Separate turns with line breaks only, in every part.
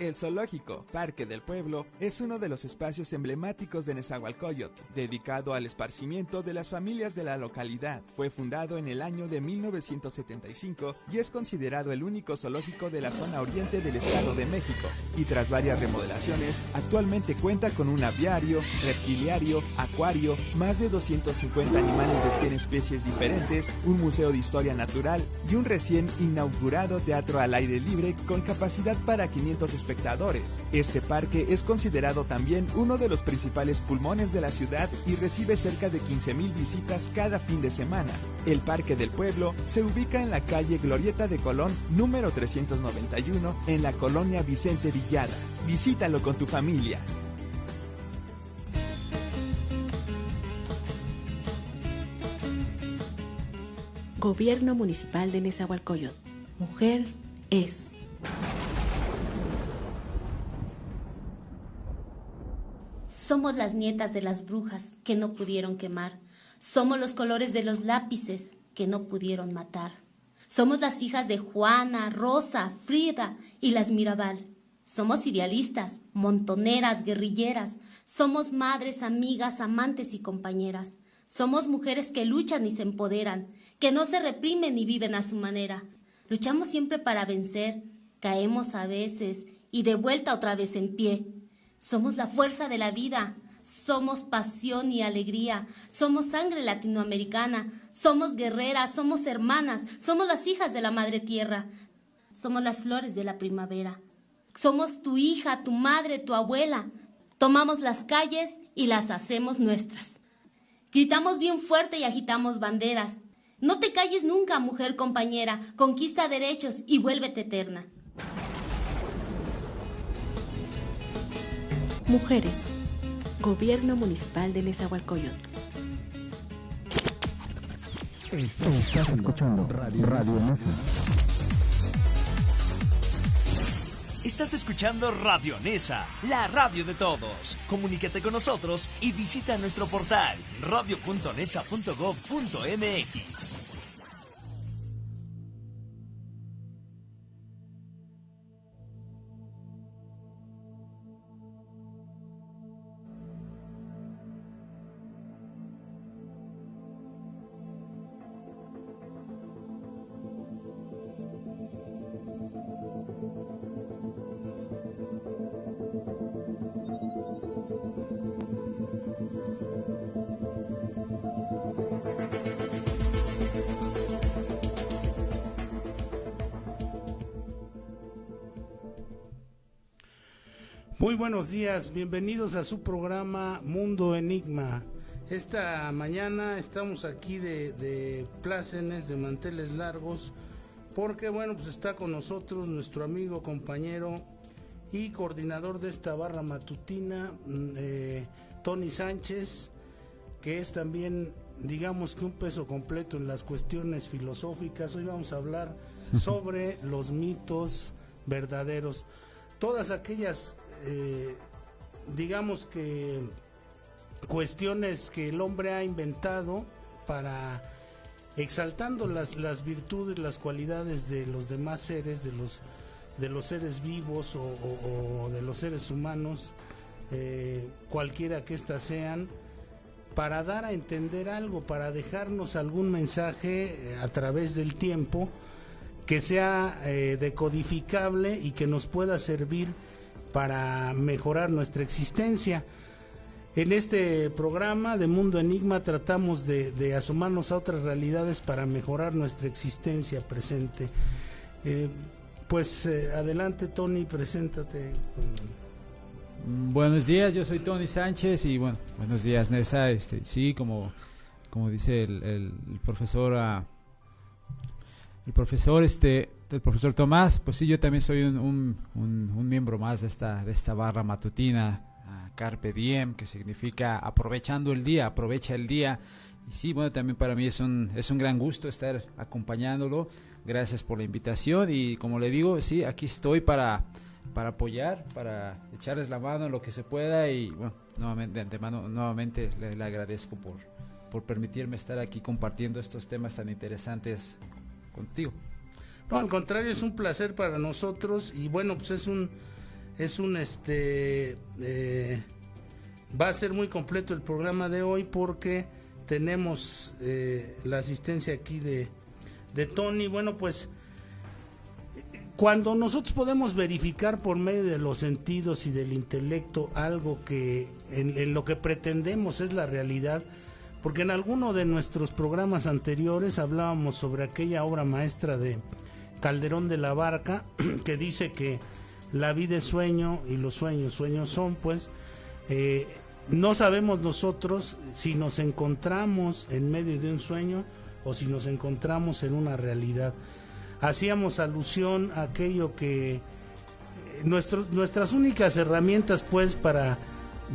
El zoológico Parque del Pueblo es uno de los espacios emblemáticos de Nezahualcóyotl, dedicado al esparcimiento de las familias de la localidad. Fue fundado en el año de 1975 y es considerado el único zoológico de la zona oriente del Estado de México. Y tras varias remodelaciones, actualmente cuenta con un aviario, reptiliario, acuario, más de 250 animales de 100 especies diferentes, un museo de historia natural y un recién inaugurado teatro al aire libre con capacidad para 500 espectadores. Este parque es considerado también uno de los principales pulmones de la ciudad y recibe cerca de 15,000 visitas cada fin de semana. El Parque del Pueblo se ubica en la calle Glorieta de Colón, número 391, en la colonia Vicente Villada. Visítalo con tu familia.
Gobierno Municipal de Nezahualcóyotl. Mujer es.
Somos las nietas de las brujas que no pudieron quemar. Somos los colores de los lápices que no pudieron matar. Somos las hijas de Juana, Rosa, Frida y las Mirabal. Somos idealistas, montoneras, guerrilleras. Somos madres, amigas, amantes y compañeras. Somos mujeres que luchan y se empoderan, que no se reprimen y viven a su manera. Luchamos siempre para vencer, caemos a veces y de vuelta otra vez en pie. Somos la fuerza de la vida, somos pasión y alegría, somos sangre latinoamericana, somos guerreras, somos hermanas, somos las hijas de la madre tierra, somos las flores de la primavera. Somos tu hija, tu madre, tu abuela. Tomamos las calles y las hacemos nuestras. Gritamos bien fuerte y agitamos banderas. No te calles nunca, mujer compañera, conquista derechos y vuélvete eterna.
Mujeres. Gobierno Municipal de Nezahualcóyotl.
Estás escuchando Radio Nesa.
Estás escuchando Radio Nesa, la radio de todos. Comunícate con nosotros y visita nuestro portal radio.nesa.gov.mx.
Muy buenos días, bienvenidos a su programa Mundo Enigma. Esta mañana estamos aquí de plácemes, de manteles largos, porque bueno, pues está con nosotros nuestro amigo, compañero y coordinador de esta barra matutina, Tony Sánchez, que es también, digamos que un peso completo en las cuestiones filosóficas. Hoy vamos a hablar sobre los mitos verdaderos, todas aquellas digamos que cuestiones que el hombre ha inventado para exaltando las virtudes, las cualidades de los demás seres, de los seres vivos o de los seres humanos, cualquiera que éstas sean, para dar a entender algo, para dejarnos algún mensaje a través del tiempo que sea decodificable y que nos pueda servir para mejorar nuestra existencia. En este programa de Mundo Enigma tratamos de asomarnos a otras realidades para mejorar nuestra existencia presente. Adelante, Tony, preséntate.
Buenos días, yo soy Tony Sánchez y bueno, buenos días, Nesa. Sí, como dice el profesor, el profesor Tomás, pues sí, yo también soy un miembro más de esta barra matutina, Carpe Diem, que significa aprovechando el día, aprovecha el día. Y sí, bueno, también para mí es un gran gusto estar acompañándolo. Gracias por la invitación y como le digo, sí, aquí estoy para apoyar, para echarles la mano en lo que se pueda y bueno, nuevamente de antemano, le agradezco por permitirme estar aquí compartiendo estos temas tan interesantes contigo.
No, al contrario, es un placer para nosotros y bueno, pues es un va a ser muy completo el programa de hoy porque tenemos la asistencia aquí de Tony. Bueno, pues cuando nosotros podemos verificar por medio de los sentidos y del intelecto algo que en lo que pretendemos es la realidad, porque en alguno de nuestros programas anteriores hablábamos sobre aquella obra maestra de Calderón de la Barca que dice que la vida es sueño y los sueños son, pues no sabemos nosotros si nos encontramos en medio de un sueño o si nos encontramos en una realidad. Hacíamos alusión a aquello que nuestras únicas herramientas, pues, para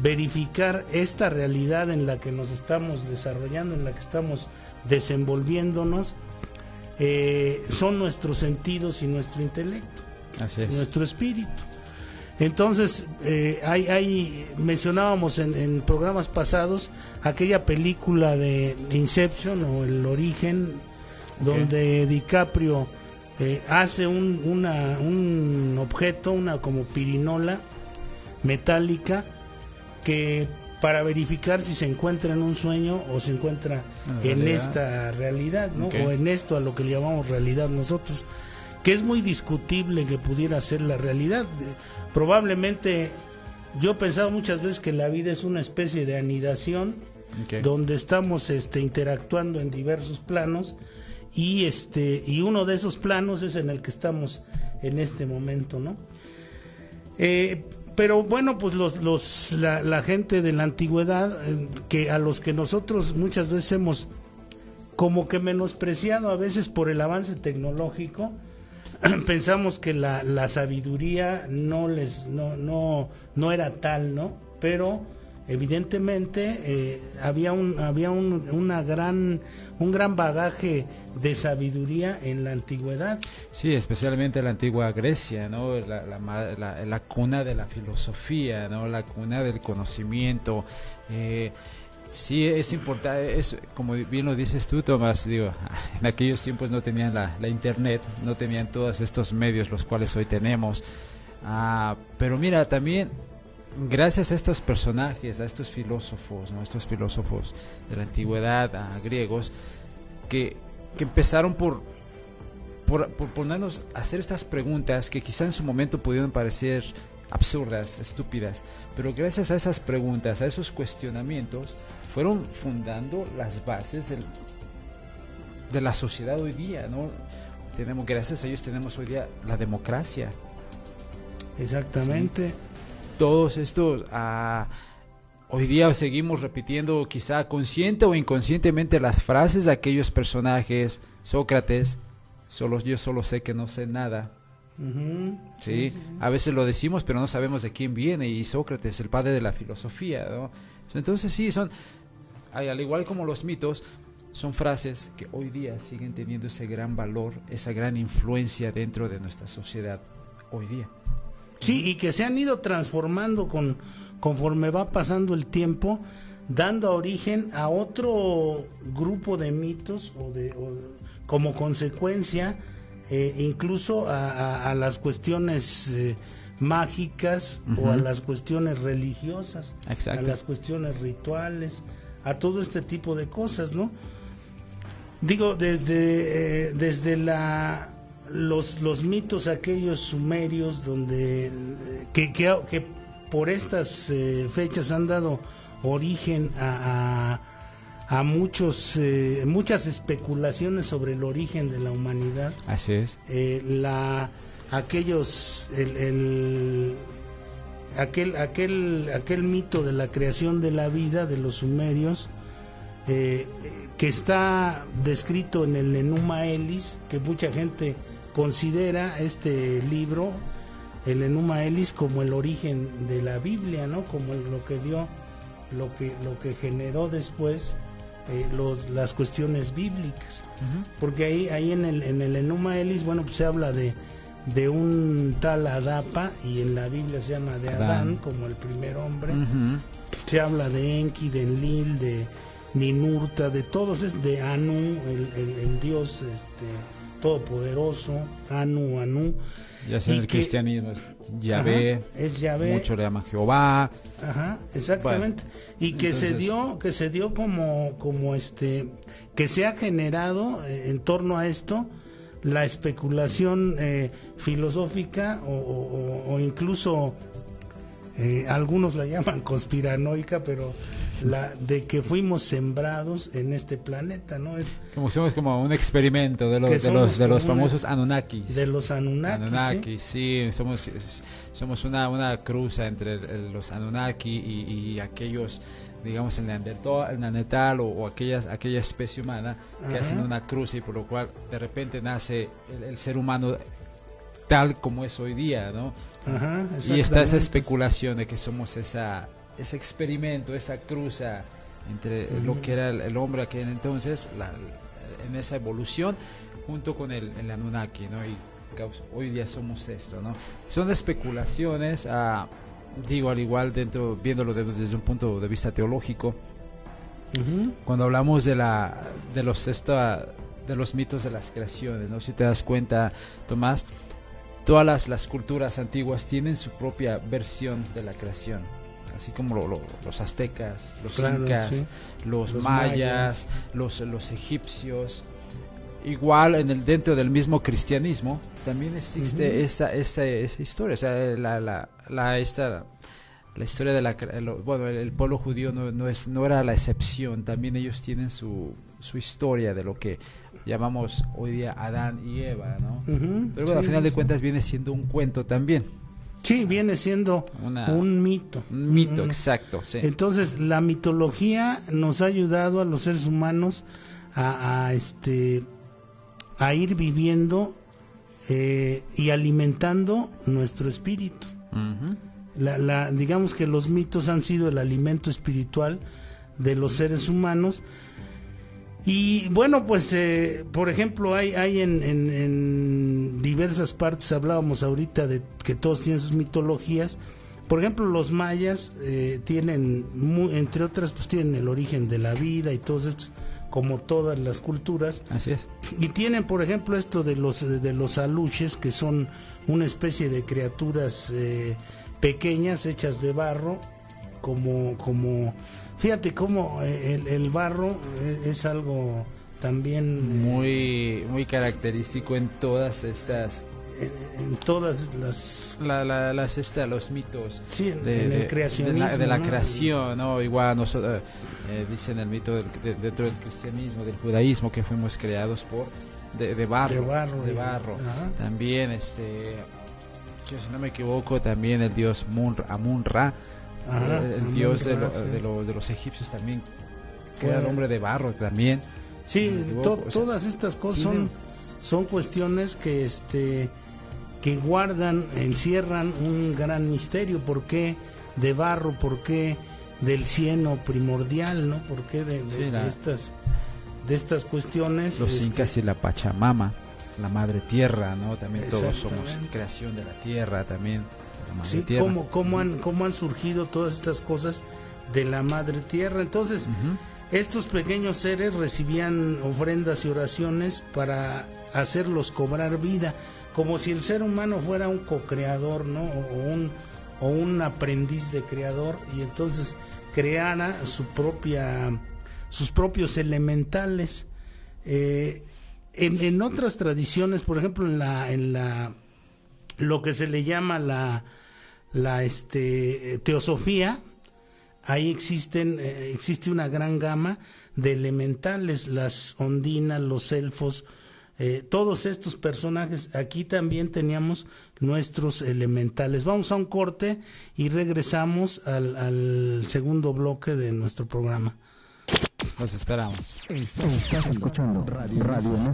verificar esta realidad en la que nos estamos desarrollando, en la que estamos desenvolviéndonos, son nuestros sentidos y nuestro intelecto.
Así es.
Nuestro espíritu. Entonces, mencionábamos en programas pasados aquella película de Inception o El Origen, donde DiCaprio hace un objeto, una como pirinola metálica, que para verificar si se encuentra en un sueño o se encuentra en esta realidad, ¿no? O en esto a lo que le llamamos realidad nosotros, que es muy discutible que pudiera ser la realidad. Probablemente yo he pensado muchas veces que la vida es una especie de anidación, donde estamos interactuando en diversos planos y uno de esos planos es en el que estamos en este momento, ¿no? Pero bueno, pues la gente de la antigüedad, que a los que nosotros muchas veces hemos como que menospreciado a veces por el avance tecnológico, pensamos que la sabiduría no era tal, ¿no? Pero evidentemente había un gran bagaje de sabiduría en la antigüedad.
Sí, especialmente la antigua Grecia, ¿no? La cuna de la filosofía, ¿no? La cuna del conocimiento. Sí, es importante, como bien lo dices tú, Tomás, digo, en aquellos tiempos no tenían la internet, no tenían todos estos medios los cuales hoy tenemos, pero mira, también gracias a estos personajes, a estos filósofos, ¿no? Estos filósofos de la antigüedad, griegos, que empezaron por ponernos a hacer estas preguntas que quizá en su momento pudieron parecer absurdas, estúpidas, pero gracias a esas preguntas, a esos cuestionamientos, fueron fundando las bases de la sociedad hoy día, ¿no? Gracias a ellos tenemos hoy día la democracia.
Exactamente.
¿Sí? Todos estos, hoy día seguimos repitiendo quizá consciente o inconscientemente las frases de aquellos personajes. Sócrates, yo solo sé que no sé nada. ¿Sí? A veces lo decimos pero no sabemos de quién viene, y Sócrates, el padre de la filosofía, ¿no? Entonces sí, al igual como los mitos, son frases que hoy día siguen teniendo ese gran valor, esa gran influencia dentro de nuestra sociedad hoy día.
Sí, y que se han ido transformando conforme va pasando el tiempo, dando origen a otro grupo de mitos como consecuencia incluso a las cuestiones mágicas o a las cuestiones religiosas. Exacto. A las cuestiones rituales, a todo este tipo de cosas, ¿no? Digo, desde los mitos aquellos sumerios donde que por estas fechas han dado origen a muchas especulaciones sobre el origen de la humanidad.
Así es.
Aquel mito de la creación de la vida de los sumerios, que está descrito en el Enuma Elis, que mucha gente considera este libro, el Enuma Elis, como el origen de la Biblia, ¿no? Como lo que generó después las cuestiones bíblicas. Porque ahí en el Enuma Elis, bueno, pues se habla de un tal Adapa, y en la Biblia se llama de Adán como el primer hombre. Se habla de Enki, de Enlil, de Ninurta, de todos, de Anu, el dios todopoderoso, Anu.
Ya sea en el cristianismo es Yahvé,
ajá, es Yahvé.
Muchos le llaman Jehová.
Ajá, exactamente.
Bueno,
y que
entonces,
se dio como que se ha generado en torno a esto la especulación filosófica o incluso algunos la llaman conspiranoica, pero la de que fuimos sembrados en este planeta, ¿no? Es
como somos como un experimento de los famosos Anunnakis.
De los Anunnakis,
sí, somos una cruza entre los Anunnaki y aquellos, digamos, el Neandertal o aquella especie humana que
ajá,
hacen una cruza, y por lo cual de repente nace el ser humano tal como es hoy día, ¿no?
Ajá,
y está esa especulación de que somos ese experimento, esa cruza entre lo que era el hombre aquel entonces, en esa evolución, junto con el Anunnaki, ¿no? Y hoy día somos esto, ¿no? Son especulaciones, digo, al igual viéndolo desde un punto de vista teológico.
uh-huh,
Cuando hablamos de los mitos de las creaciones, ¿no? Si te das cuenta, Tomás, todas las culturas antiguas tienen su propia versión de la creación, así como los aztecas, los incas,
sí,
los mayas, los egipcios. Igual dentro del mismo cristianismo también existe
uh-huh,
esta historia, o sea, la historia de el pueblo judío no era la excepción, también ellos tienen su historia de lo que llamamos hoy día Adán y Eva, ¿no?
uh-huh,
Pero bueno,
sí,
al final de
sí,
cuentas viene siendo un cuento también.
sí, viene siendo un mito.
Un mito, exacto. Sí.
Entonces, la mitología nos ha ayudado a los seres humanos a ir viviendo y alimentando nuestro espíritu.
Uh-huh.
Digamos que los mitos han sido el alimento espiritual de los seres humanos. Y bueno, pues por ejemplo hay en diversas partes, hablábamos ahorita de que todos tienen sus mitologías. Por ejemplo, los mayas tienen, entre otras, pues tienen el origen de la vida y todos estos, como todas las culturas.
Así es.
Y tienen, por ejemplo, esto de los aluches, que son una especie de criaturas pequeñas hechas de barro, como fíjate cómo el barro es algo también
muy característico en todas estas,
en todas las
los mitos,
sí, en el creacionismo,
de la
¿no?
creación, ¿no? Igual nosotros dicen el mito dentro del cristianismo, del judaísmo, que fuimos creados de barro.
Ajá.
También que si no me equivoco, también el dios Amun-Ra, el dios de los egipcios también, que era el hombre de barro también.
Sí, todas estas cosas son cuestiones que encierran un gran misterio. ¿Por qué de barro? ¿Por qué del cieno primordial? ¿No? ¿Por qué de estas cuestiones?
Los incas y la Pachamama, la madre tierra, ¿no? También todos somos creación de la tierra también.
Sí, cómo han surgido todas estas cosas de la madre tierra. Entonces, uh-huh, estos pequeños seres recibían ofrendas y oraciones para hacerlos cobrar vida, como si el ser humano fuera un co-creador, ¿no? O un aprendiz de creador, y entonces creara sus propios elementales. En otras tradiciones, por ejemplo, en lo que se le llama la teosofía, ahí existe una gran gama de elementales, las ondinas, los elfos, todos estos personajes. Aquí también teníamos nuestros elementales. Vamos a un corte y regresamos al segundo bloque de nuestro programa.
Los esperamos.
Estás escuchando Radio Mesa.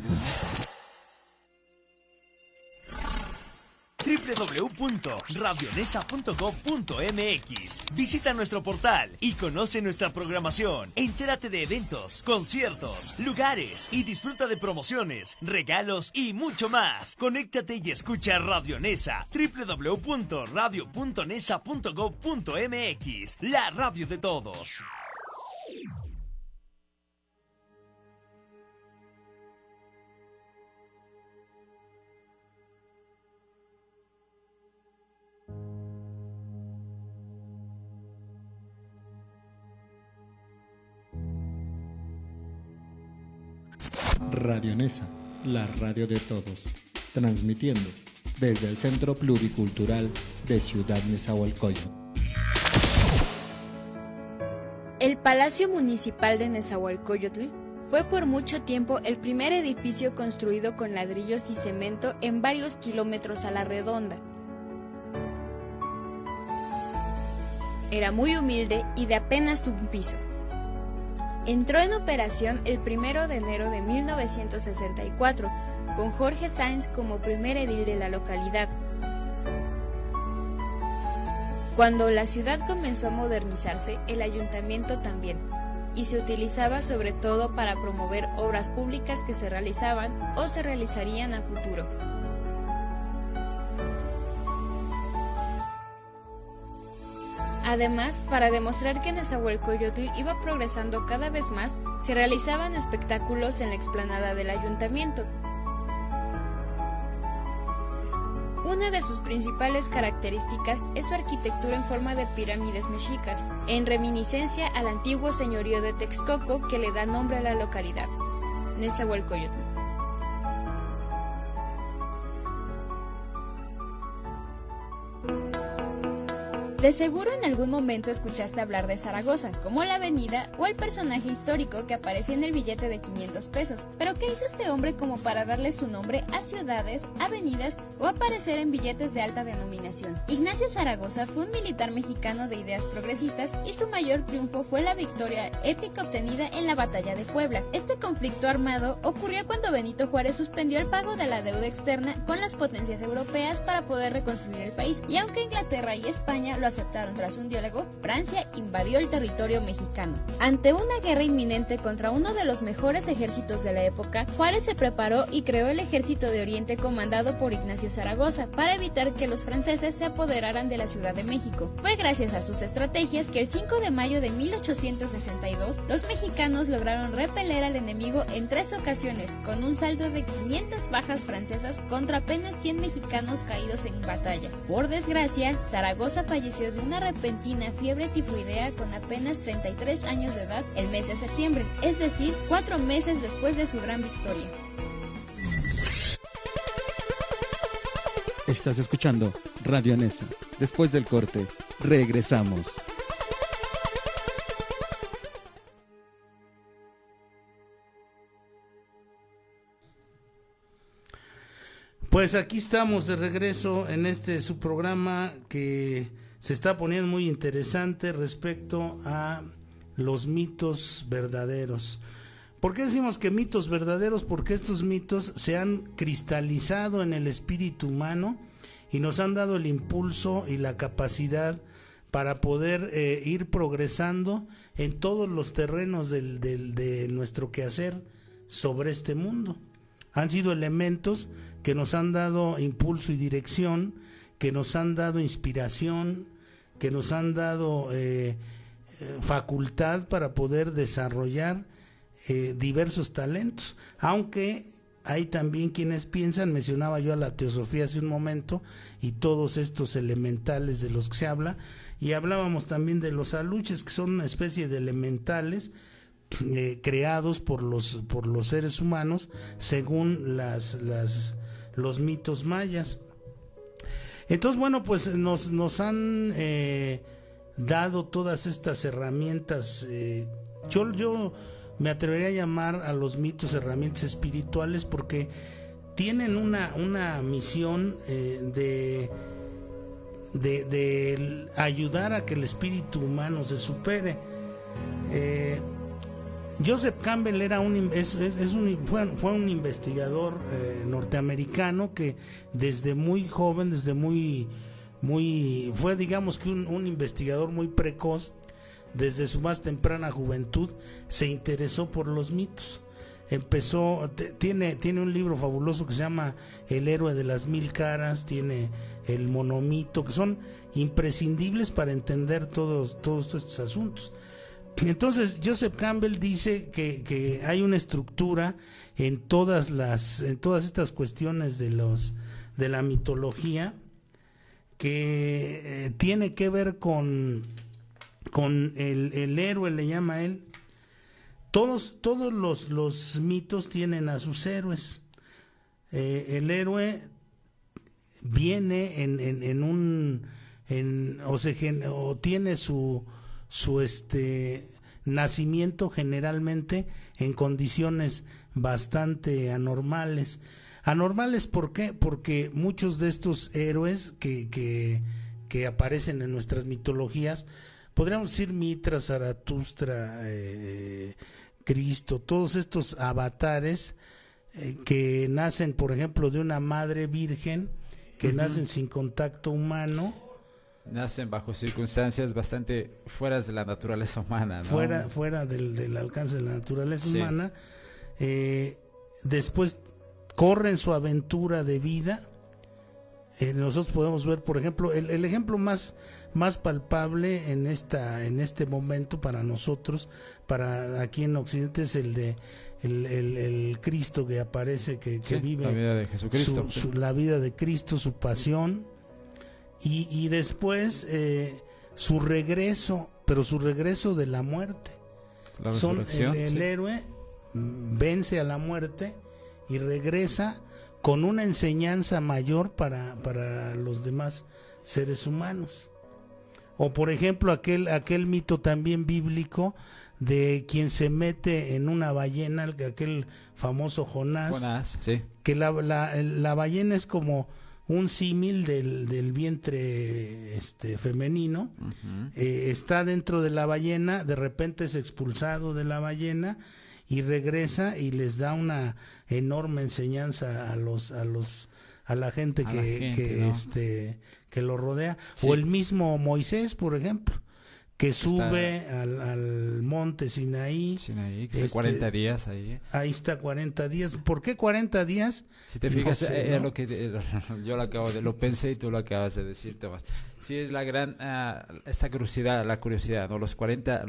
www.radionesa.gov.mx. Visita nuestro portal y conoce nuestra programación. Entérate de eventos, conciertos, lugares y disfruta de promociones, regalos y mucho más. Conéctate y escucha Radio Nesa. www.radio.nesa.gov.mx. La radio de todos.
Radio Nesa, la radio de todos, transmitiendo desde el Centro Pluricultural de Ciudad Nezahualcóyotl.
El Palacio Municipal de Nezahualcóyotl fue por mucho tiempo el primer edificio construido con ladrillos y cemento en varios kilómetros a la redonda. Era muy humilde y de apenas un piso. Entró en operación el 1 de enero de 1964, con Jorge Sáenz como primer edil de la localidad. Cuando la ciudad comenzó a modernizarse, el ayuntamiento también, y se utilizaba sobre todo para promover obras públicas que se realizaban o se realizarían a futuro. Además, para demostrar que Nezahualcóyotl iba progresando cada vez más, se realizaban espectáculos en la explanada del ayuntamiento. Una de sus principales características es su arquitectura en forma de pirámides mexicas, en reminiscencia al antiguo señorío de Texcoco que le da nombre a la localidad, Nezahualcóyotl. De seguro en algún momento escuchaste hablar de Zaragoza, como la avenida o el personaje histórico que aparecía en el billete de 500 pesos. Pero ¿qué hizo este hombre como para darle su nombre a ciudades, avenidas o aparecer en billetes de alta denominación? Ignacio Zaragoza fue un militar mexicano de ideas progresistas y su mayor triunfo fue la victoria épica obtenida en la Batalla de Puebla. Este conflicto armado ocurrió cuando Benito Juárez suspendió el pago de la deuda externa con las potencias europeas para poder reconstruir el país, y aunque Inglaterra y España lo aceptaron tras un diálogo, Francia invadió el territorio mexicano. Ante una guerra inminente contra uno de los mejores ejércitos de la época, Juárez se preparó y creó el Ejército de Oriente comandado por Ignacio Zaragoza para evitar que los franceses se apoderaran de la Ciudad de México. Fue gracias a sus estrategias que el 5 de mayo de 1862 los mexicanos lograron repeler al enemigo en 3 ocasiones, con un saldo de 500 bajas francesas contra apenas 100 mexicanos caídos en batalla. Por desgracia, Zaragoza falleció de una repentina fiebre tifoidea con apenas 33 años de edad el mes de septiembre, es decir, 4 meses después de su gran victoria.
Estás escuchando Radio Nesa. Después del corte, regresamos.
Pues aquí estamos de regreso en su programa que se está poniendo muy interesante respecto a los mitos verdaderos. ¿Por qué decimos que mitos verdaderos? Porque estos mitos se han cristalizado en el espíritu humano y nos han dado el impulso y la capacidad para poder ir progresando en todos los terrenos de nuestro quehacer sobre este mundo. Han sido elementos que nos han dado impulso y dirección, que nos han dado inspiración, que nos han dado facultad para poder desarrollar diversos talentos, aunque hay también quienes piensan, mencionaba yo a la teosofía hace un momento, y todos estos elementales de los que se habla, y hablábamos también de los aluches, que son una especie de elementales creados por los seres humanos según los mitos mayas. Entonces, bueno, pues nos han dado todas estas herramientas. Yo me atrevería a llamar a los mitos herramientas espirituales porque tienen una misión de ayudar a que el espíritu humano se supere. Joseph Campbell fue un investigador norteamericano que desde muy joven, fue digamos que un investigador muy precoz. Desde su más temprana juventud se interesó por los mitos. Tiene un libro fabuloso que se llama El héroe de las 1000 caras, tiene el monomito, que son imprescindibles para entender todos estos asuntos. Entonces Joseph Campbell dice que hay una estructura en todas estas cuestiones de la mitología que tiene que ver con el héroe, le llama él, todos los mitos tienen a sus héroes. El héroe viene o tiene su nacimiento generalmente en condiciones bastante anormales. Anormales, ¿por qué? Porque muchos de estos héroes que aparecen en nuestras mitologías, podríamos decir Mitra, Zaratustra, Cristo, todos estos avatares que nacen, por ejemplo, de una madre virgen, que nacen sin contacto humano,
nacen bajo circunstancias bastante fuera de la naturaleza humana, ¿no?
Fuera del alcance de la naturaleza humana. Después corren su aventura de vida. Nosotros podemos ver, por ejemplo, el ejemplo más palpable en este momento para nosotros, para aquí en Occidente, es el de el Cristo que aparece, que vive
la vida de Jesucristo,
la vida de Cristo, su pasión, y después su regreso, pero su regreso de la muerte.
La resurrección,
el héroe vence a la muerte y regresa con una enseñanza mayor para los demás seres humanos. O por ejemplo aquel mito también bíblico de quien se mete en una ballena, aquel famoso Jonás,
sí.
Que la ballena es como un símil del vientre femenino. Está dentro de la ballena, de repente es expulsado de la ballena y regresa y les da una enorme enseñanza a la gente que lo rodea. Sí. O el mismo Moisés, por ejemplo, que sube al monte Sinaí.
Que está 40 días ahí.
Ahí está 40 días. ¿Por qué 40 días?
Si te fijas, no sé, ¿no? Lo que yo lo pensé y tú lo acabas de decir, Tomás. Sí, es la gran esta curiosidad, ¿no? Los 40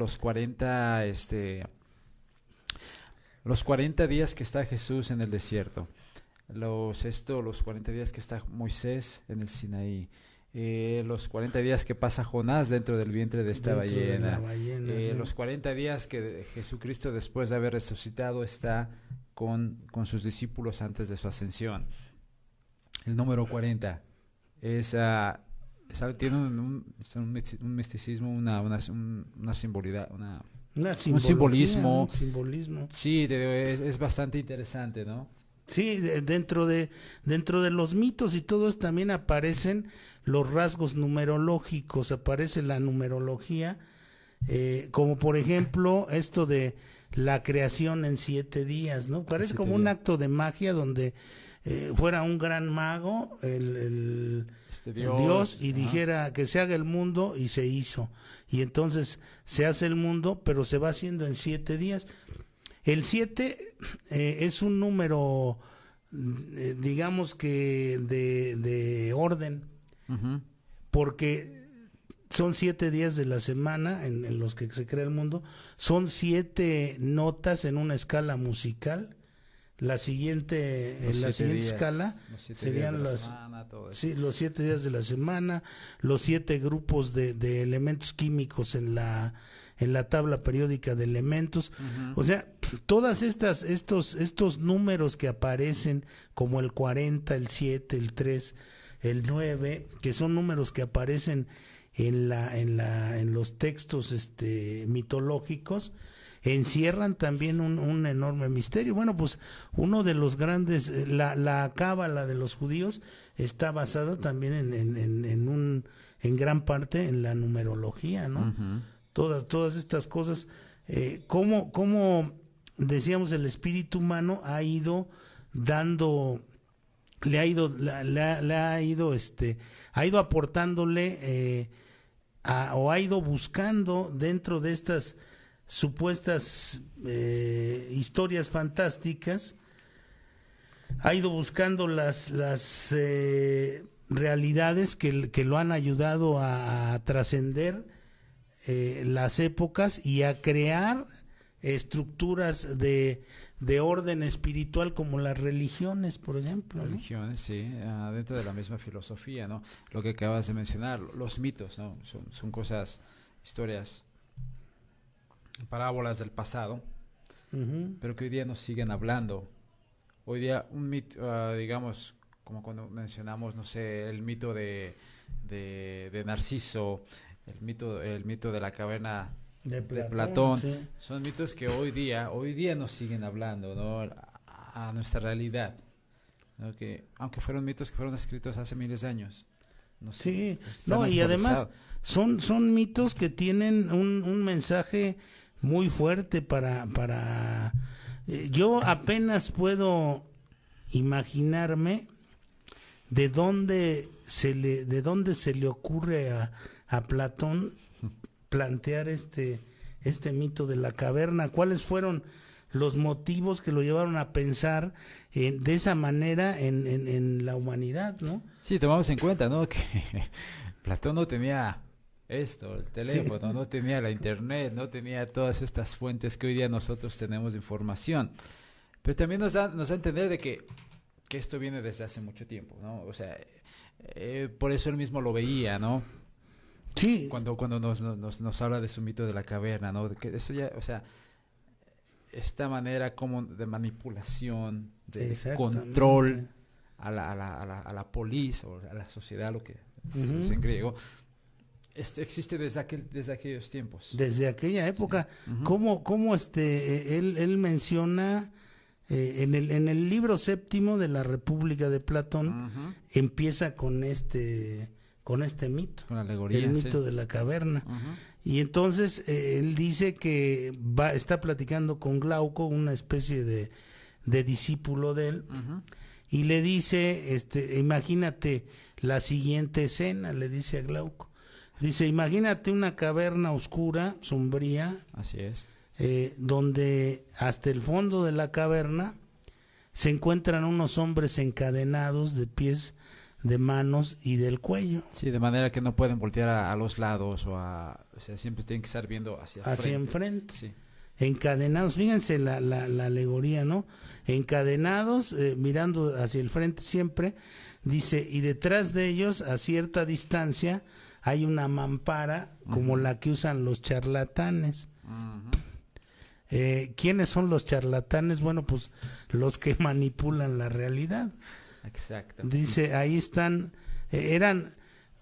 días que está Jesús en el desierto, los 40 días que está Moisés en el Sinaí, los 40 días que pasa Jonás dentro del vientre de esta ballena, sí. Los 40 días que Jesucristo, después de haber resucitado, está con sus discípulos antes de su ascensión. El número 40 tiene un misticismo, una simbolidad, un simbolismo. Sí, es bastante interesante, ¿no?
Sí, dentro de los mitos y todos también aparecen los rasgos numerológicos, aparece la numerología, como por ejemplo esto de la creación en 7 días, ¿no? Parece como un acto de magia donde fuera un gran mago, el Dios, y dijera que se haga el mundo, y se hizo. Y entonces se hace el mundo, pero se va haciendo en 7 días. El 7 es un número, digamos que de orden, porque son 7 días de la semana en los que se crea el mundo, son 7 notas en una escala musical. La siguiente escala serían los 7 días de la semana, los 7 grupos de elementos químicos en la tabla periódica de elementos. O sea, todas estos números que aparecen, como el 40, el 7, el 3, el 9, que son números que aparecen en los textos mitológicos, encierran también un enorme misterio. Bueno, pues uno de los grandes, la cábala de los judíos está basada también en gran parte en la numerología, ¿no? Todas estas cosas, cómo decíamos, el espíritu humano ha ido dando, ha ido aportándole o ha ido buscando dentro de estas supuestas historias fantásticas, ha ido buscando las realidades que lo han ayudado a trascender las épocas y a crear estructuras de orden espiritual, como las religiones, por ejemplo, ¿no?
Religiones, sí, dentro de la misma filosofía, ¿no? Lo que acabas de mencionar, los mitos, ¿no? Son cosas, historias, parábolas del pasado, pero que hoy día nos siguen hablando. Hoy día un mito, digamos, como cuando mencionamos, no sé, el mito de Narciso, el mito de la caverna de Platón,
sí.
Son mitos que hoy día nos siguen hablando, ¿no? A nuestra realidad, ¿no? Que aunque fueron mitos que fueron escritos hace miles de años.
Sí, no, y además son mitos que tienen un mensaje muy fuerte para yo apenas puedo imaginarme de dónde se le ocurre a Platón plantear este mito de la caverna. ¿Cuáles fueron los motivos que lo llevaron a pensar de esa manera en la humanidad, ¿no?
Sí, tomamos en cuenta, ¿no? Que Platón no tenía el teléfono, no tenía la internet, no tenía todas estas fuentes que hoy día nosotros tenemos de información. Pero también nos da a entender de que esto viene desde hace mucho tiempo, ¿no? O sea, por eso él mismo lo veía, ¿no?
Sí.
Cuando nos habla de su mito de la caverna, ¿no? De que eso ya, o sea, esta manera como de manipulación, de control a la polis o a la sociedad, lo que es en griego, existe desde aquellos tiempos.
Desde aquella época. ¿Cómo él menciona en el libro séptimo de la República de Platón, empieza con este mito,
con la alegoría,
el mito de la caverna. Y entonces él dice que está platicando con Glauco, una especie de discípulo de él, y le dice, imagínate la siguiente escena, le dice a Glauco. Dice, imagínate una caverna oscura, sombría.
Así es.
Donde hasta el fondo de la caverna se encuentran unos hombres encadenados de pies, de manos y del cuello.
Sí, de manera que no pueden voltear a los lados o sea, siempre tienen que estar viendo hacia
enfrente.
Sí.
Encadenados, fíjense la alegoría, ¿no? Encadenados, mirando hacia el frente siempre, dice, y detrás de ellos, a cierta distancia, hay una mampara como la que usan los charlatanes. ¿Quiénes son los charlatanes? Bueno, pues los que manipulan la realidad.
Exacto.
Dice, ahí están,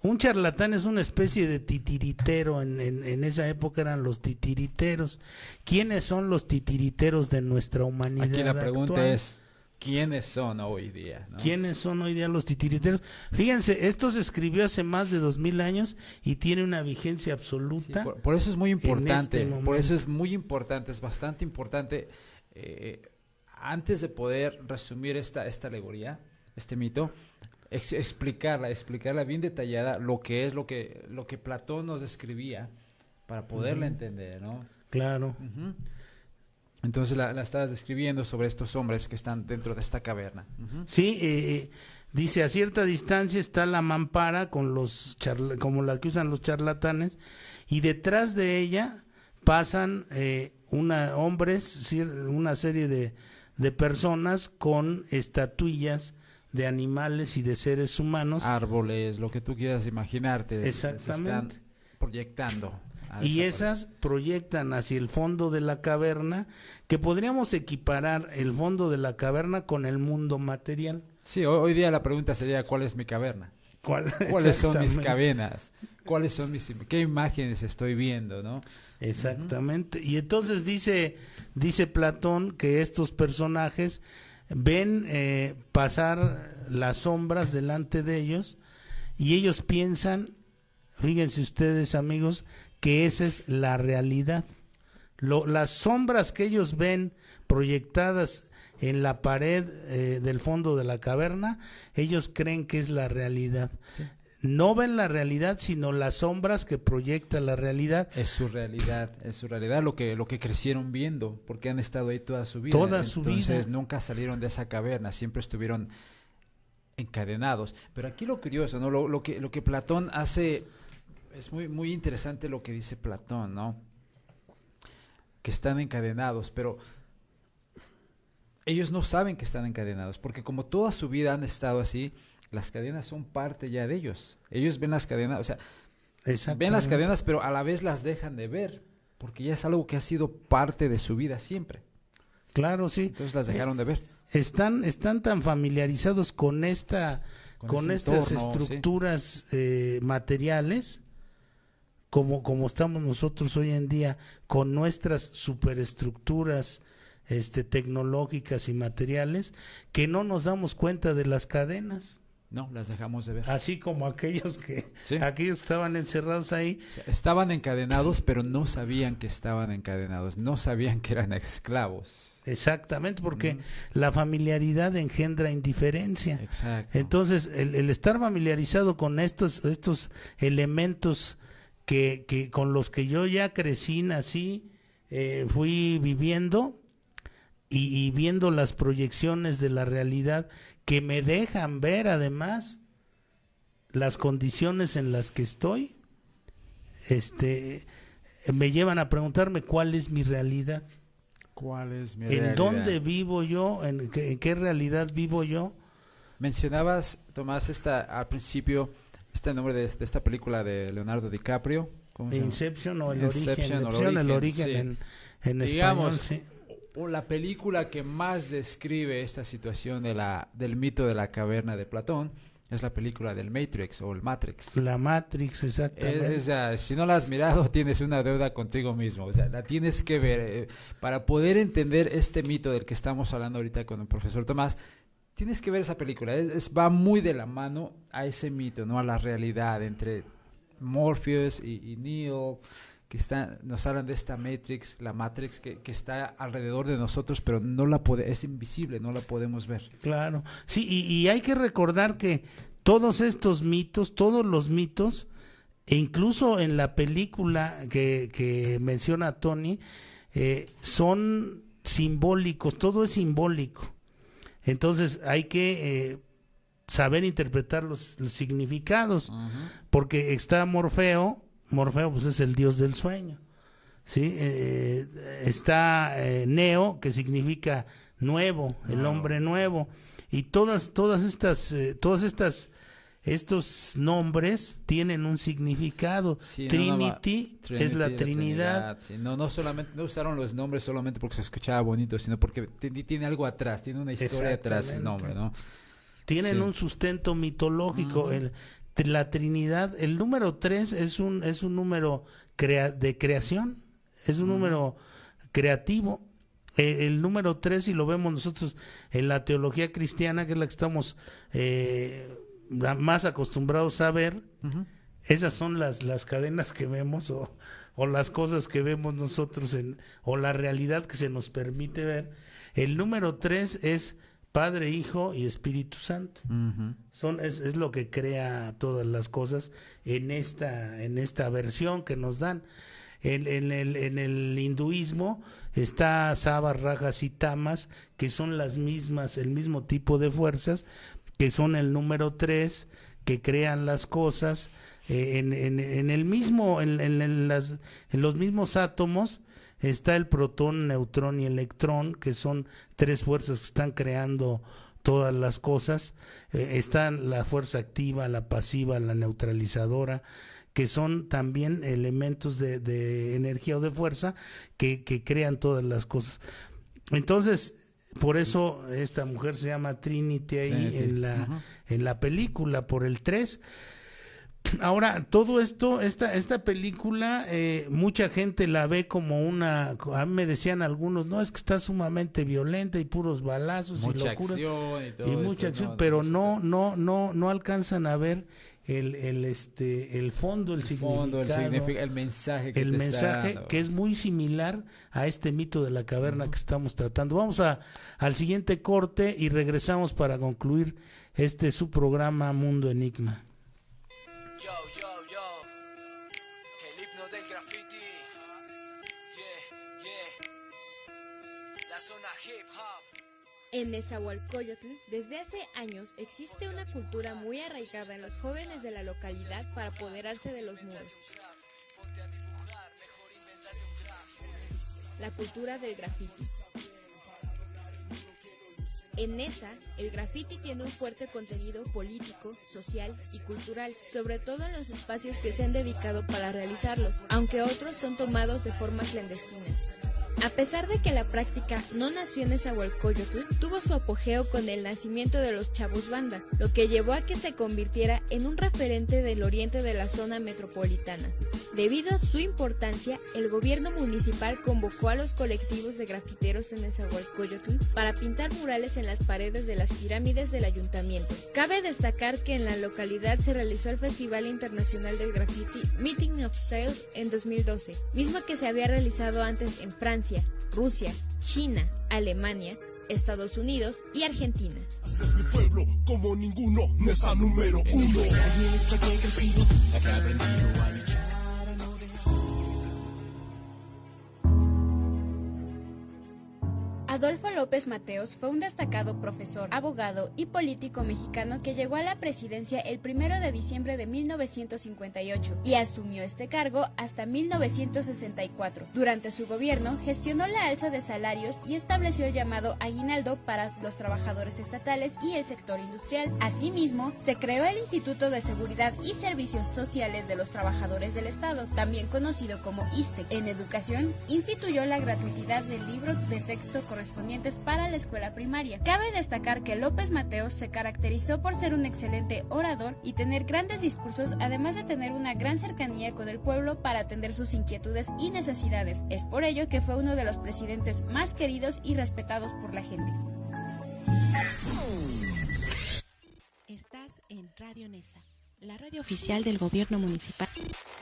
un charlatán es una especie de titiritero, en esa época eran los titiriteros. ¿Quiénes son los titiriteros de nuestra humanidad
actual? Aquí la pregunta
actual?
es, ¿quiénes son hoy día? ¿No?
¿Quiénes son hoy día los titiriteros? Fíjense, esto se escribió hace más de 2000 años y tiene una vigencia absoluta.
Sí, por eso es muy importante,
por eso
es muy importante, es bastante importante, antes de poder resumir esta alegoría, este mito, explicarla bien detallada, lo que es lo que Platón nos describía para poderla entender, ¿no?
Claro.
Entonces la estabas describiendo sobre estos hombres que están dentro de esta caverna.
Sí, dice, a cierta distancia está la mampara con como la que usan los charlatanes, y detrás de ella pasan hombres, una serie de personas con estatuillas de animales y de seres humanos.
Árboles, lo que tú quieras imaginarte.
Exactamente.
Se están proyectando.
Y esas proyectan hacia el fondo de la caverna, que podríamos equiparar el fondo de la caverna con el mundo material.
Sí, hoy día la pregunta sería, ¿cuál es mi caverna? ¿Cuáles son mis cavernas? ¿Qué imágenes estoy viendo, no?
Exactamente. Y entonces dice Platón que estos personajes ven pasar las sombras delante de ellos y ellos piensan, fíjense ustedes amigos, que esa es la realidad. Las sombras que ellos ven proyectadas en la pared del fondo de la caverna, ellos creen que es la realidad. Sí. No ven la realidad, sino las sombras que proyecta la realidad.
Es su realidad lo que crecieron viendo, porque han estado ahí toda su vida. Entonces nunca salieron de esa caverna, siempre estuvieron encadenados. Pero aquí lo curioso, ¿no? Lo que Platón hace, es muy, muy interesante lo que dice Platón, ¿no? Que están encadenados, pero ellos no saben que están encadenados, porque como toda su vida han estado así, las cadenas son parte ya de ellos. Ellos ven las cadenas, o sea, ven las cadenas, pero a la vez las dejan de ver, porque ya es algo que ha sido parte de su vida siempre.
Claro, sí.
Entonces las dejaron de ver.
Están tan familiarizados con estas
entorno,
estructuras materiales como estamos nosotros hoy en día con nuestras superestructuras tecnológicas y materiales, que no nos damos cuenta de las cadenas.
No, las dejamos de ver.
Así como aquellos que estaban encerrados ahí.
O sea, estaban encadenados, pero no sabían que estaban encadenados, no sabían que eran esclavos.
Exactamente, porque la familiaridad engendra indiferencia.
Exacto.
Entonces, el estar familiarizado con estos elementos que con los que yo ya crecí, nací, fui viviendo y viendo las proyecciones de la realidad que me dejan ver además las condiciones en las que estoy, me llevan a preguntarme cuál es mi realidad.
¿Cuál es mi
realidad? ¿En dónde vivo yo? ¿En qué realidad vivo yo?
Mencionabas, Tomás, al principio, este nombre de esta película de Leonardo DiCaprio.
Inception o el
sí.
origen en
Digamos,
español, sí.
O la película que más describe esta situación del mito de la caverna de Platón es la película del Matrix o el Matrix.
La Matrix, exactamente.
Si no la has mirado, tienes una deuda contigo mismo. O sea, la tienes que ver. Para poder entender este mito del que estamos hablando ahorita con el profesor Tomás, tienes que ver esa película. Va muy de la mano a ese mito, ¿no? A la realidad entre Morpheus y Neo, que nos hablan de esta Matrix, la Matrix que está alrededor de nosotros, pero es invisible, no la podemos ver.
Claro, sí, y hay que recordar que todos los mitos, e incluso en la película que menciona Tony, son simbólicos, todo es simbólico. Entonces hay que saber interpretar los significados, porque está Morfeo pues es el dios del sueño, ¿sí? Está Neo, que significa nuevo, el hombre nuevo, y estos nombres tienen un significado.
Sí,
Trinity es la Trinidad.
Sí. No usaron los nombres solamente porque se escuchaba bonito, sino porque tiene algo atrás, tiene una historia atrás el nombre, ¿no?
Tienen un sustento mitológico. La Trinidad, el número 3 es un número de creación, es un número creativo. El número 3, si lo vemos nosotros en la teología cristiana, que es la que estamos más acostumbrados a ver, esas son las cadenas que vemos o las cosas que vemos nosotros o la realidad que se nos permite ver. El número 3 es Padre, Hijo y Espíritu Santo. Es lo que crea todas las cosas en esta versión que nos dan. En el hinduismo está Sabas, Rajas y Tamas, que son las mismas, el mismo tipo de fuerzas, que son el número 3, que crean las cosas. En los mismos átomos está el protón, neutrón y electrón, que son 3 fuerzas que están creando todas las cosas. Están la fuerza activa, la pasiva, la neutralizadora, que son también elementos de energía o de fuerza que crean todas las cosas. Entonces, por eso esta mujer se llama Trinity ahí en la película, por el 3. Ahora, todo esto, esta película, mucha gente la ve como a mí me decían algunos, no, es que está sumamente violenta y puros balazos
mucha
y locura.
Acción y todo
y mucha
esto,
acción, pero no alcanzan a ver el fondo, el significado,
el mensaje que
que es muy similar a este mito de la caverna que estamos tratando. Vamos al siguiente corte y regresamos para concluir su programa Mundo Enigma.
Yo, el himno del graffiti, la zona hip hop.
En Nezahualcóyotl, desde hace años, existe una cultura muy arraigada en los jóvenes de la localidad para apoderarse de los muros. La cultura del graffiti. En Neza, el graffiti tiene un fuerte contenido político, social y cultural, sobre todo en los espacios que se han dedicado para realizarlos, aunque otros son tomados de forma clandestina. A pesar de que la práctica no nació en Nezahualcóyotl, tuvo su apogeo con el nacimiento de los chavos banda, lo que llevó a que se convirtiera en un referente del oriente de la zona metropolitana. Debido a su importancia, el gobierno municipal convocó a los colectivos de grafiteros en Nezahualcóyotl para pintar murales en las paredes de las pirámides del ayuntamiento. Cabe destacar que en la localidad se realizó el Festival Internacional del Graffiti Meeting of Styles en 2012, mismo que se había realizado antes en Francia, Rusia, China, Alemania, Estados Unidos y Argentina.
Haces mi pueblo como ninguno, Nesa número uno.
Adolfo López Mateos fue un destacado profesor, abogado y político mexicano que llegó a la presidencia el 1 de diciembre de 1958 y asumió este cargo hasta 1964. Durante su gobierno, gestionó la alza de salarios y estableció el llamado aguinaldo para los trabajadores estatales y el sector industrial. Asimismo, se creó el Instituto de Seguridad y Servicios Sociales de los Trabajadores del Estado, también conocido como ISSSTE. En educación, instituyó la gratuidad de libros de texto correspondientes para la escuela primaria. Cabe destacar que López Mateos se caracterizó por ser un excelente orador y tener grandes discursos, además de tener una gran cercanía con el pueblo para atender sus inquietudes y necesidades. Es por ello que fue uno de los presidentes más queridos y respetados por la gente.
Estás en Radio Nesa, la radio oficial del gobierno municipal.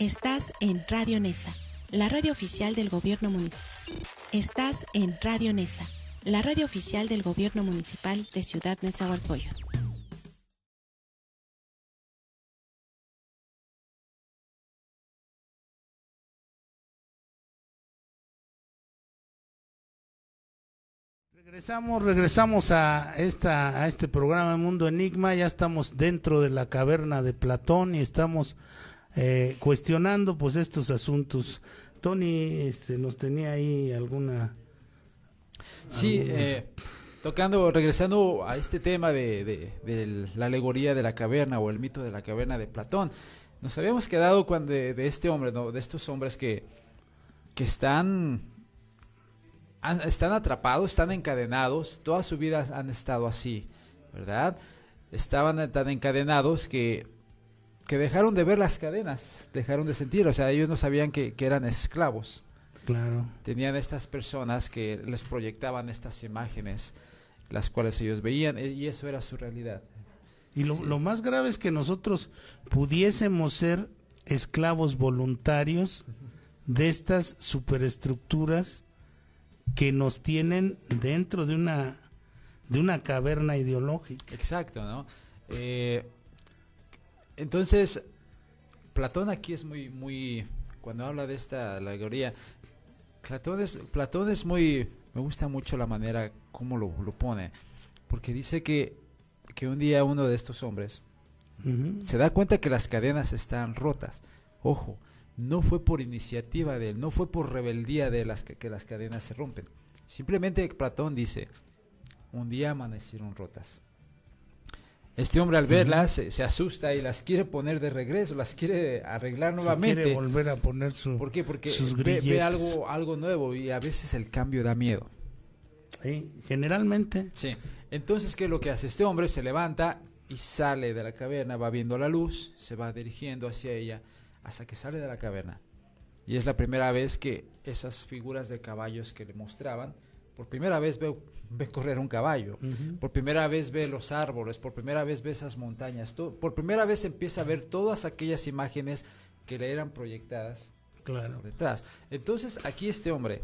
Estás en Radio Nesa, la radio oficial del gobierno municipal. Estás en Radio Nesa, la radio oficial del gobierno municipal de Ciudad Nezahualcóyotl.
Regresamos a este programa Mundo Enigma. Ya estamos dentro de la caverna de Platón y estamos cuestionando pues estos asuntos. Tony nos tenía ahí alguna...
Sí, regresando a este tema de la alegoría de la caverna o el mito de la caverna de Platón, nos habíamos quedado de este hombre, ¿no? De estos hombres que están atrapados, están encadenados, toda su vida han estado así, ¿verdad? Estaban tan encadenados que dejaron de ver las cadenas, dejaron de sentir, o sea, ellos no sabían que eran esclavos.
Claro.
Tenían estas personas que les proyectaban estas imágenes, las cuales ellos veían, y eso era su realidad.
Y lo más grave es que nosotros pudiésemos ser esclavos voluntarios de estas superestructuras que nos tienen dentro de una caverna ideológica.
Exacto, ¿no? Entonces, Platón aquí es muy cuando habla de esta alegoría, Platón es muy, me gusta mucho la manera como lo pone, porque dice que un día uno de estos hombres se da cuenta que las cadenas están rotas. Ojo, no fue por iniciativa de él, no fue por rebeldía de que las cadenas se rompen. Simplemente Platón dice, un día amanecieron rotas. Este hombre al verlas se asusta y las quiere poner de regreso, las quiere arreglar nuevamente.
Quiere volver a poner
¿Por qué? Porque
sus
ve algo nuevo y a veces el cambio da miedo.
Sí, generalmente.
Sí. Entonces, ¿qué es lo que hace? Este hombre se levanta y sale de la caverna, va viendo la luz, se va dirigiendo hacia ella hasta que sale de la caverna. Y es la primera vez que esas figuras de caballos que le mostraban, por primera vez ve correr un caballo, por primera vez ve los árboles, por primera vez ve esas montañas, por primera vez empieza a ver todas aquellas imágenes que le eran proyectadas por detrás. Entonces aquí este hombre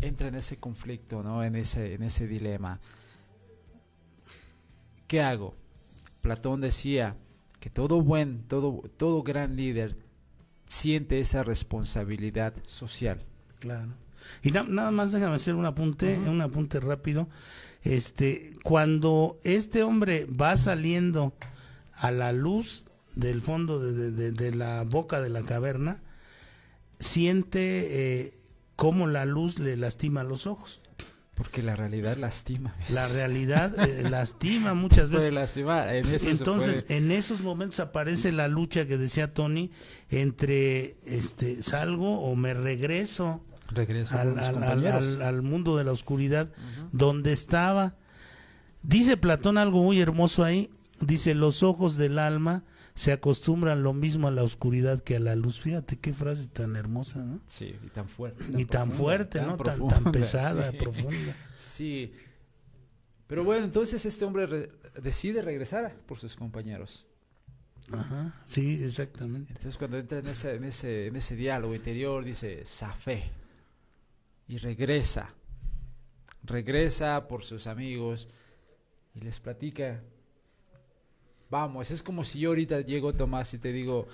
entra en ese conflicto, ¿no? En ese dilema. ¿Qué hago? Platón decía que todo gran líder siente esa responsabilidad social.
Claro. Y nada más déjame hacer un apunte rápido. Cuando este hombre va saliendo a la luz del fondo de la boca de la caverna, siente cómo la luz le lastima los ojos.
Porque la realidad lastima.
La realidad lastima muchas veces.
Puede lastimar.
Entonces, en esos momentos aparece la lucha que decía Tony entre salgo o me regreso
Regreso con mis compañeros.
al mundo de la oscuridad, donde estaba. Dice Platón algo muy hermoso ahí, dice, los ojos del alma se acostumbran lo mismo a la oscuridad que a la luz. Fíjate qué frase tan hermosa, ¿no?
Sí, y tan fuerte.
Y tan fuerte, ¿no? Tan pesada,
sí.
profunda.
Sí. Pero bueno, entonces este hombre decide regresar por sus compañeros.
Ajá, sí, exactamente.
Entonces cuando entra en ese diálogo interior, dice, Zafé. Y regresa por sus amigos y les platica. Vamos, es como si yo ahorita llego, Tomás, y te digo,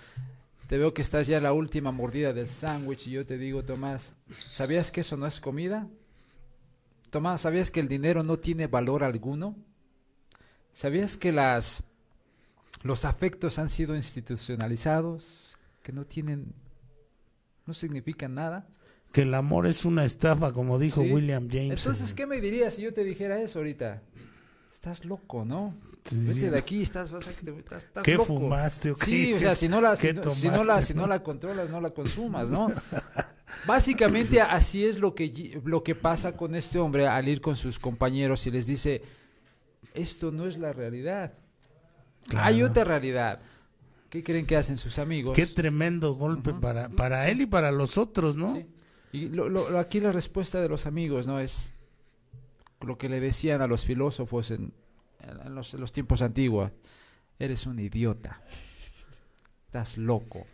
te veo que estás ya en la última mordida del sándwich y yo te digo, Tomás, ¿sabías que eso no es comida? Tomás, ¿sabías que el dinero no tiene valor alguno? ¿Sabías que los afectos han sido institucionalizados, que no significan nada?
Que el amor es una estafa, como dijo
¿Sí?
William James.
Entonces, ¿qué me dirías si yo te dijera eso ahorita? Estás loco, ¿no? Vete de aquí, estás
¿qué
loco.
¿Fumaste o qué?
Sí, o sea, si no la controlas, no la consumas, ¿no? Básicamente así es lo que pasa con este hombre al ir con sus compañeros y les dice, esto no es la realidad. Claro. Hay otra realidad. ¿Qué creen que hacen sus amigos?
Qué tremendo golpe para él y para los otros, ¿no?
Sí. Y aquí la respuesta de los amigos, ¿no? Es lo que le decían a los filósofos en los tiempos antiguos. Eres un idiota. Estás loco,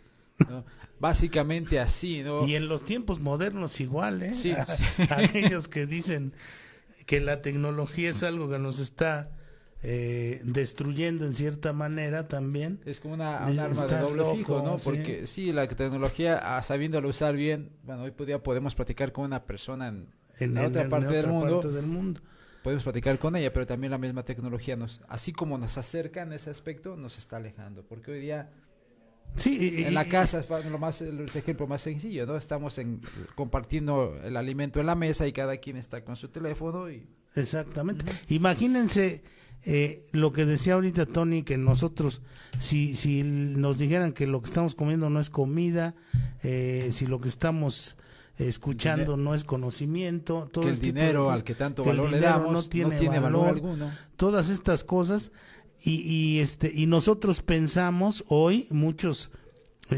¿no? Básicamente así, ¿no?
Y en los tiempos modernos igual, ¿eh?
Sí,
Aquellos que dicen que la tecnología es algo que nos está destruyendo en cierta manera también.
Es como un arma de doble filo, ¿no?
¿sí?
Porque sí, la tecnología, sabiéndola usar bien, bueno, hoy podemos platicar con una persona en otra parte del mundo. Podemos platicar con ella, pero también la misma tecnología así como nos acerca en ese aspecto, nos está alejando, porque hoy día en la casa es el ejemplo más sencillo, ¿no? Estamos compartiendo el alimento en la mesa y cada quien está con su teléfono
Exactamente. Imagínense lo que decía ahorita Tony, que nosotros si nos dijeran que lo que estamos comiendo no es comida, si lo que estamos escuchando no es conocimiento, todo
que el dinero al que tanto valor le damos
no tiene valor alguno, todas estas cosas y nosotros pensamos hoy, muchos,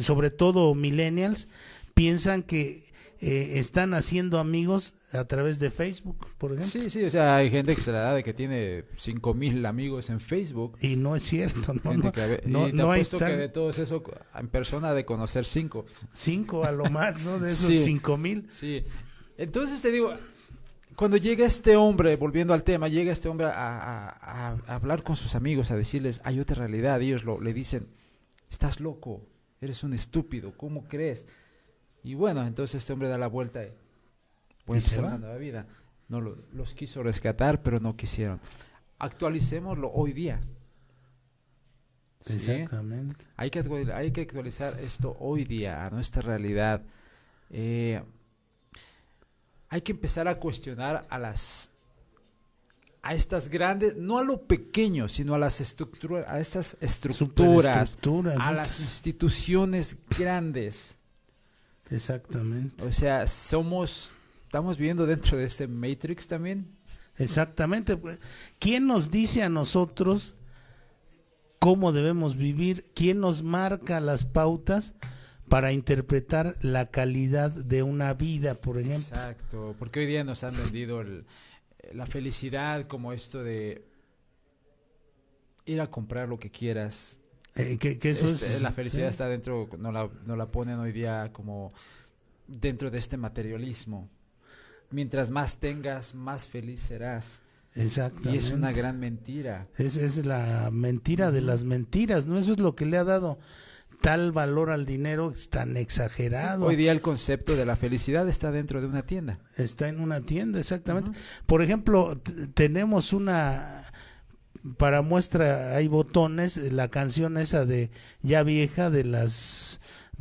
sobre todo millennials, piensan que están haciendo amigos a través de Facebook, por ejemplo.
Sí, o sea, hay gente que se la da de que tiene 5,000 amigos en Facebook.
Y no es cierto,
no hay que de todos eso en persona de conocer 5.
5 a lo más, ¿no? De esos 5,000.
Sí. Entonces te digo, cuando llega este hombre, volviendo al tema, llega este hombre a hablar con sus amigos, a decirles, hay otra realidad. Ellos le dicen, estás loco, eres un estúpido, ¿cómo crees? Y bueno, entonces este hombre da la vuelta y puede empezar una nueva vida. No los quiso rescatar, pero no quisieron. Actualicémoslo hoy día. ¿Sí?
Exactamente.
Hay que actualizar esto hoy día a nuestra realidad. Hay que empezar a cuestionar a estas grandes, no a lo pequeño, sino a estas estructuras, a las instituciones grandes.
Exactamente.
O sea, estamos viviendo dentro de este Matrix también.
Exactamente. ¿Quién nos dice a nosotros cómo debemos vivir? ¿Quién nos marca las pautas para interpretar la calidad de una vida, por ejemplo?
Exacto, porque hoy día nos han vendido la felicidad como esto de ir a comprar lo que quieras.
Que eso es,
la felicidad está dentro, no la ponen hoy día como dentro de este materialismo. Mientras más tengas, más feliz serás.
Exactamente.
Y es una gran mentira.
Es la mentira de las mentiras, ¿no? Eso es lo que le ha dado tal valor al dinero, es tan exagerado.
Hoy día el concepto de la felicidad está dentro de una tienda.
Está en una tienda, exactamente. Por ejemplo, tenemos para muestra, hay botones, la canción esa de ya vieja de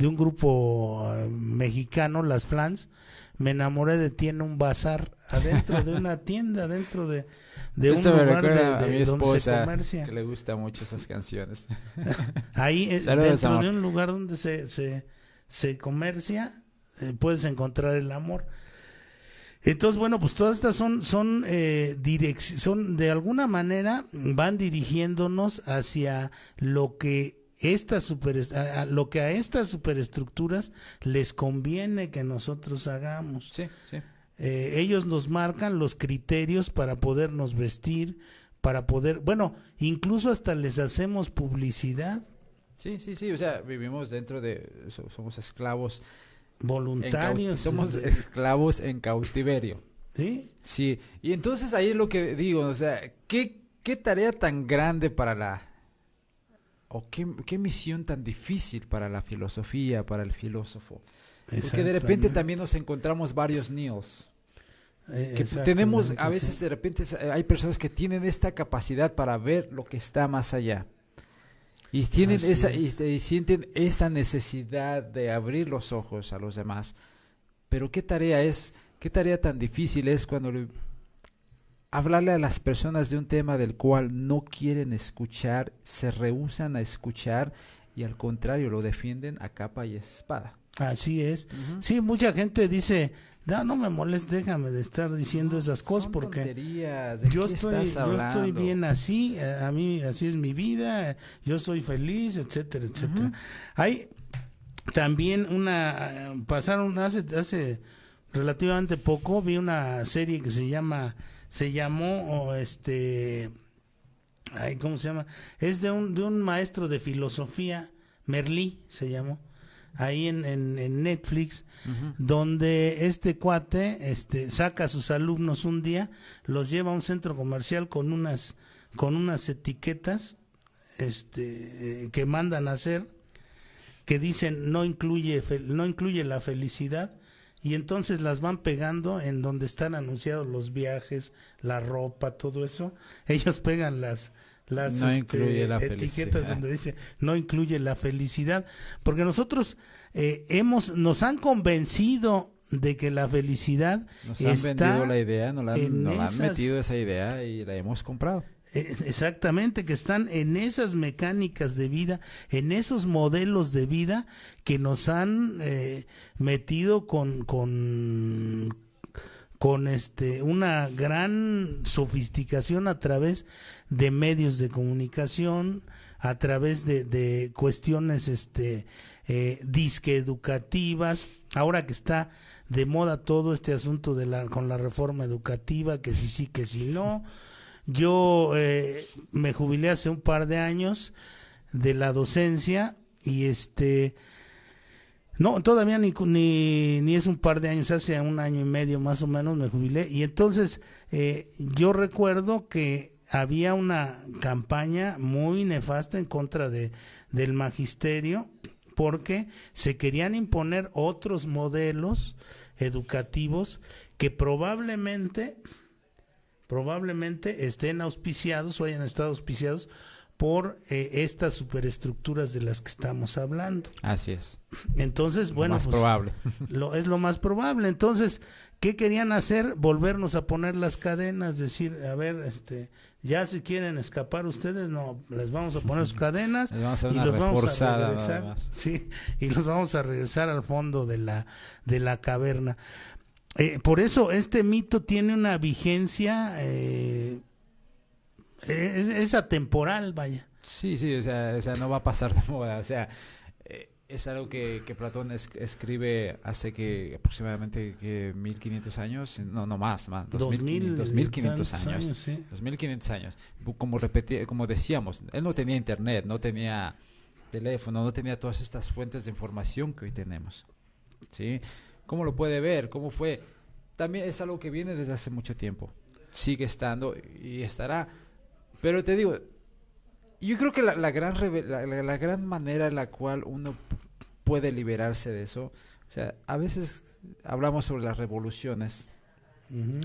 un grupo mexicano, Las Flans, Me enamoré de ti en un bazar, adentro de una tienda, dentro de un lugar
a mi esposa,
donde se comercia.
Que le gusta mucho esas canciones.
Ahí dentro de un lugar donde se comercia, puedes encontrar el amor. Entonces, bueno, pues todas estas son de alguna manera van dirigiéndonos hacia lo que a estas superestructuras les conviene que nosotros hagamos.
Sí, sí.
Ellos nos marcan los criterios para podernos vestir, para poder, bueno, incluso hasta les hacemos publicidad.
Sí, o sea, vivimos dentro somos esclavos
voluntarios.
Somos esclavos en cautiverio.
¿Sí?
Sí, y entonces ahí es lo que digo, o sea, ¿qué tarea tan grande o qué misión tan difícil para la filosofía, para el filósofo? Porque de repente también nos encontramos varios Neils. Que tenemos, a veces de repente hay personas que tienen esta capacidad para ver lo que está más allá. Y tienen y sienten esa necesidad de abrir los ojos a los demás. Pero qué tarea tan difícil es cuando hablarle a las personas de un tema del cual no quieren escuchar, se rehúsan a escuchar y al contrario lo defienden a capa y espada.
Así es. Sí, mucha gente dice, no me molestes, déjame de estar diciendo esas cosas porque yo estoy bien así, a mí así es mi vida, yo soy feliz, etcétera, etcétera. Hay también pasaron hace relativamente poco, vi una serie que se llamó ¿cómo se llama? Es de un maestro de filosofía, Merlí se llamó, ahí en Netflix, donde este cuate saca a sus alumnos un día, los lleva a un centro comercial con unas etiquetas que mandan a hacer, que dicen no incluye la felicidad, y entonces las van pegando en donde están anunciados los viajes, la ropa, todo eso. Ellos pegan las
no incluye la
etiquetas donde dice no incluye la felicidad, porque nosotros nos han convencido de que la felicidad
nos han vendido la idea, nos han metido esa idea y la hemos comprado.
Exactamente, que están en esas mecánicas de vida, en esos modelos de vida que nos han metido con una gran sofisticación a través de medios de comunicación, a través de cuestiones disque educativas. Ahora que está de moda todo este asunto con la reforma educativa, que sí, que sí no. Yo me jubilé hace un par de años de la docencia y no, todavía ni es un par de años, hace un año y medio más o menos me jubilé, y entonces yo recuerdo que había una campaña muy nefasta en contra del magisterio, porque se querían imponer otros modelos educativos que probablemente estén auspiciados o hayan estado auspiciados por estas superestructuras de las que estamos hablando.
Así es.
Entonces, bueno,
más probable.
Es lo más probable. Entonces, ¿qué querían hacer? Volvernos a poner las cadenas, decir, a ver, ya si quieren escapar ustedes, no, les vamos a poner sus cadenas y los vamos a regresar, sí, y los vamos a regresar al fondo de la caverna. Por eso este mito tiene una vigencia, es atemporal, vaya.
Sí, o sea, no va a pasar de moda, o sea, es algo que Platón escribe hace que aproximadamente 1500 años, no más, 2500 años, sí. 2500 años. Como decíamos, él no tenía internet, no tenía teléfono, no tenía todas estas fuentes de información que hoy tenemos, ¿sí? ¿Cómo lo puede ver? ¿Cómo fue? También es algo que viene desde hace mucho tiempo. Sigue estando y estará. Pero te digo, yo creo que la gran manera en la cual uno puede liberarse de eso, o sea, a veces hablamos sobre las revoluciones,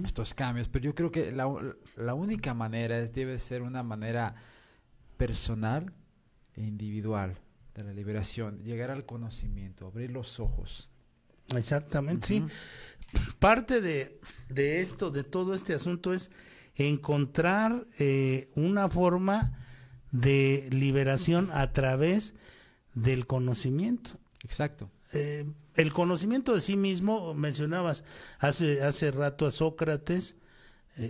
estos cambios, pero yo creo que la única manera debe ser una manera personal e individual de la liberación, llegar al conocimiento, abrir los ojos.
Exactamente, sí. Parte de esto, de todo este asunto, es encontrar una forma de liberación a través del conocimiento.
Exacto.
El conocimiento de sí mismo, mencionabas hace rato a Sócrates,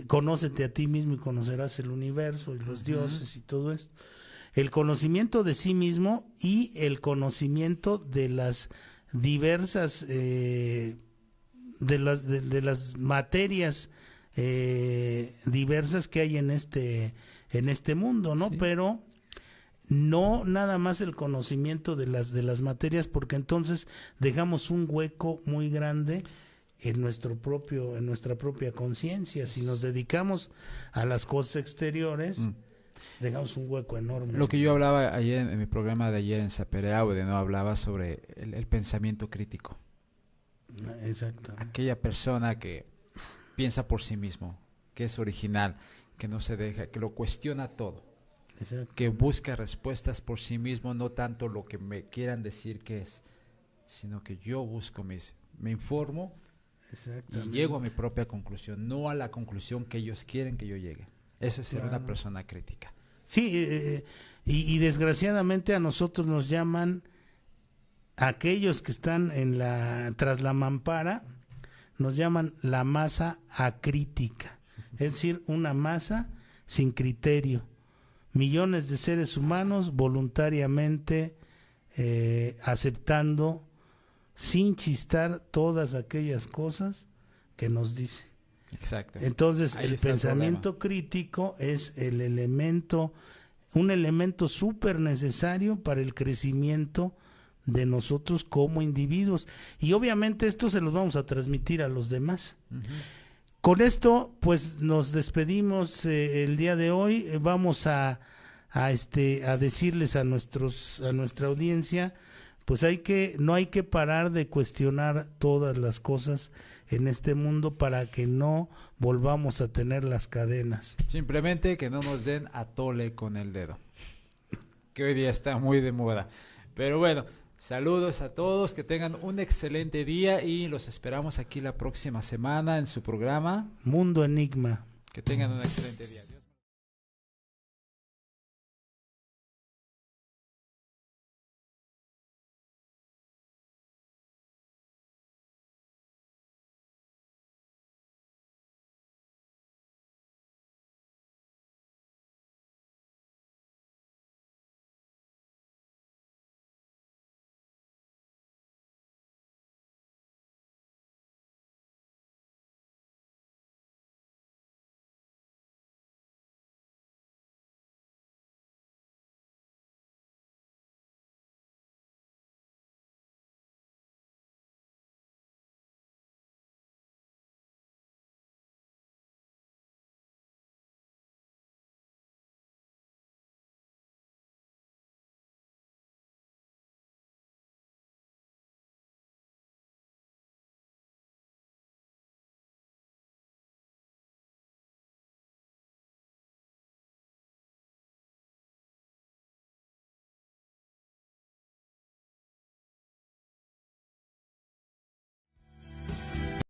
conócete a ti mismo y conocerás el universo y los dioses y todo esto. El conocimiento de sí mismo y el conocimiento de las diversas de las materias diversas que hay en este mundo, ¿no? Sí. Pero no nada más el conocimiento de las materias, porque entonces dejamos un hueco muy grande en nuestra propia conciencia. Si nos dedicamos a las cosas exteriores, dejamos un hueco enorme.
Lo que yo hablaba ayer en mi programa de ayer en Sapereaude, ¿no? Hablaba sobre el pensamiento crítico.
Exacto.
Aquella persona que piensa por sí mismo, que es original, que no se deja, que lo cuestiona todo. Exacto. Que busca respuestas por sí mismo, no tanto lo que me quieran decir que es, sino que yo busco me informo y llego a mi propia conclusión, no a la conclusión que ellos quieren que yo llegue. Eso es ser una persona crítica.
Sí, y desgraciadamente a nosotros nos llaman, aquellos que están tras la mampara, nos llaman la masa acrítica, es decir, una masa sin criterio. Millones de seres humanos voluntariamente aceptando sin chistar todas aquellas cosas que nos dicen.
Exacto.
Entonces el pensamiento crítico es un elemento súper necesario para el crecimiento de nosotros como individuos, y obviamente esto se los vamos a transmitir a los demás. Con esto pues nos despedimos el día de hoy. Vamos a decirles a nuestra audiencia, pues no hay que parar de cuestionar todas las cosas en este mundo para que no volvamos a tener las cadenas.
Simplemente que no nos den a tole con el dedo, que hoy día está muy de moda. Pero bueno, saludos a todos, que tengan un excelente día y los esperamos aquí la próxima semana en su programa
Mundo Enigma.
Que tengan un excelente día.